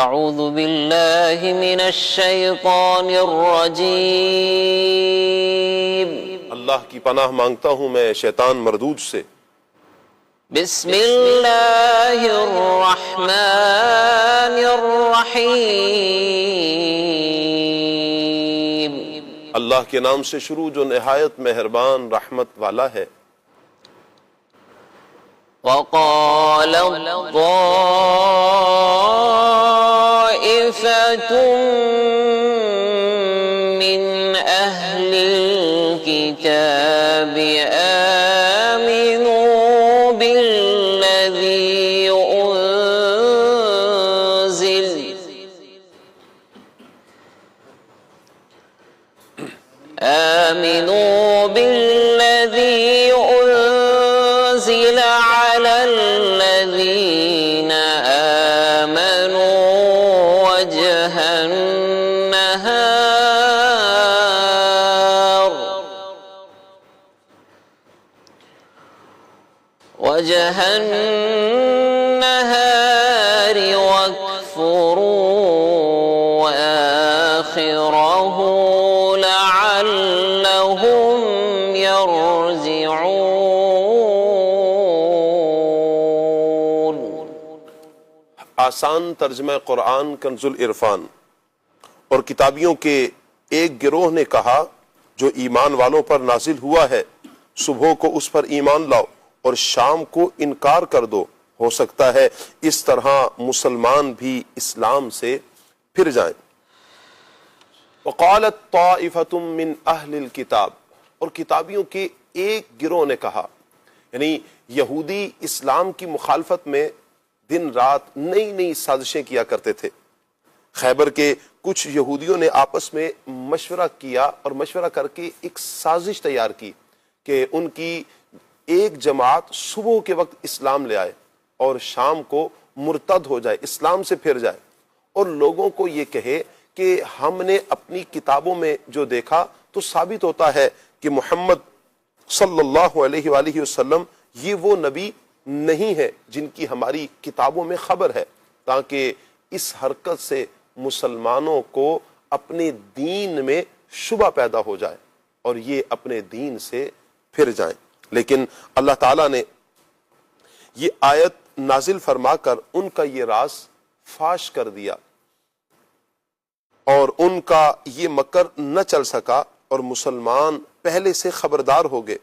اعوذ باللہ من الشیطان الرجیم اللہ کی پناہ مانگتا ہوں میں شیطان مردود سے۔ بسم اللہ الرحمن الرحیم اللہ کے نام سے شروع جو نہایت مہربان رحمت والا ہے۔ وقال طائفة من أهل الكتاب آمنوا بالذي أنزل على الذين آمنوا وجه النهار واكفروا آخره لعلهم يرجعون۔ آسان ترجمہ قرآن کنز العرفان۔ اور کتابیوں کے ایک گروہ نے کہا جو ایمان والوں پر نازل ہوا ہے، صبح کو اس پر ایمان لاؤ اور شام کو انکار کر دو، ہو سکتا ہے اس طرح مسلمان بھی اسلام سے پھر جائیں۔ وقالت طائفۃ من اہل الکتاب، اور کتابیوں کے ایک گروہ نے کہا، یعنی یہودی اسلام کی مخالفت میں دن رات نئی نئی سازشیں کیا کرتے تھے۔ خیبر کے کچھ یہودیوں نے آپس میں مشورہ کیا اور مشورہ کر کے ایک سازش تیار کی کہ ان کی ایک جماعت صبح کے وقت اسلام لے آئے اور شام کو مرتد ہو جائے، اسلام سے پھر جائے، اور لوگوں کو یہ کہے کہ ہم نے اپنی کتابوں میں جو دیکھا تو ثابت ہوتا ہے کہ محمد صلی اللہ علیہ وآلہ وسلم یہ وہ نبی نہیں ہے جن کی ہماری کتابوں میں خبر ہے، تاکہ اس حرکت سے مسلمانوں کو اپنے دین میں شبہ پیدا ہو جائے اور یہ اپنے دین سے پھر جائیں۔ لیکن اللہ تعالیٰ نے یہ آیت نازل فرما کر ان کا یہ راز فاش کر دیا اور ان کا یہ مکر نہ چل سکا، اور مسلمان پہلے سے خبردار ہو گئے۔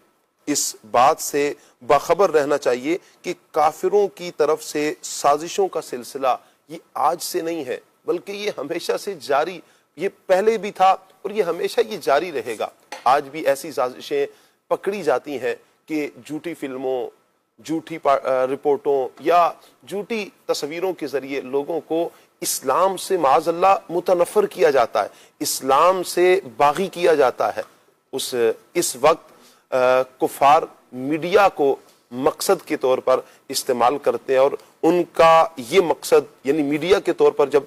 اس بات سے باخبر رہنا چاہیے کہ کافروں کی طرف سے سازشوں کا سلسلہ یہ آج سے نہیں ہے، بلکہ یہ ہمیشہ سے جاری، یہ پہلے بھی تھا اور یہ ہمیشہ یہ جاری رہے گا۔ آج بھی ایسی سازشیں پکڑی جاتی ہیں کہ جھوٹی فلموں، جھوٹی رپورٹوں یا جھوٹی تصویروں کے ذریعے لوگوں کو اسلام سے معاذ اللہ متنفر کیا جاتا ہے، اسلام سے باغی کیا جاتا ہے۔ اس وقت کفار میڈیا کو مقصد کے طور پر استعمال کرتے ہیں، اور ان کا یہ مقصد، یعنی میڈیا کے طور پر جب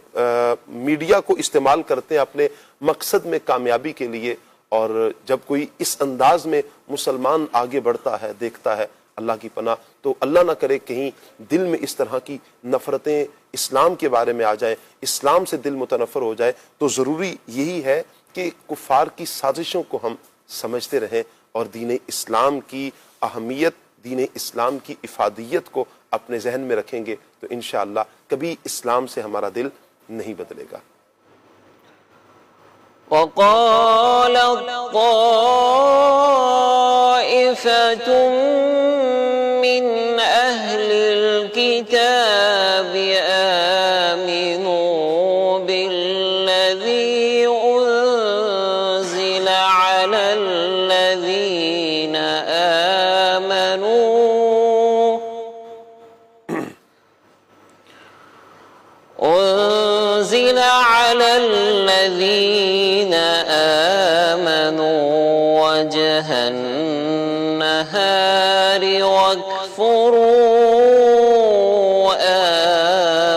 میڈیا کو استعمال کرتے ہیں اپنے مقصد میں کامیابی کے لیے، اور جب کوئی اس انداز میں مسلمان آگے بڑھتا ہے، دیکھتا ہے، اللہ کی پناہ، تو اللہ نہ کرے کہیں دل میں اس طرح کی نفرتیں اسلام کے بارے میں آ جائیں، اسلام سے دل متنفر ہو جائے، تو ضروری یہی ہے کہ کفار کی سازشوں کو ہم سمجھتے رہیں اور دین اسلام کی اہمیت، دین اسلام کی افادیت کو اپنے ذہن میں رکھیں گے تو انشاءاللہ کبھی اسلام سے ہمارا دل نہیں بدلے گا۔ وقال طائفة من أهل الكتاب آمنوا بالذي أنزل على الذين آمنوا وجه النهار واكفروا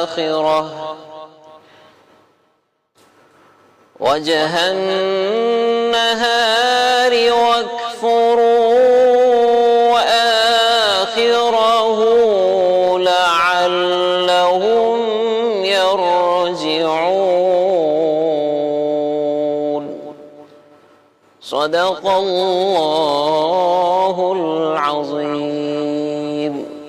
آخره وجه النهار واكفروا آخره لعلهم يرجعون۔ راجعون صدق الله العظيم.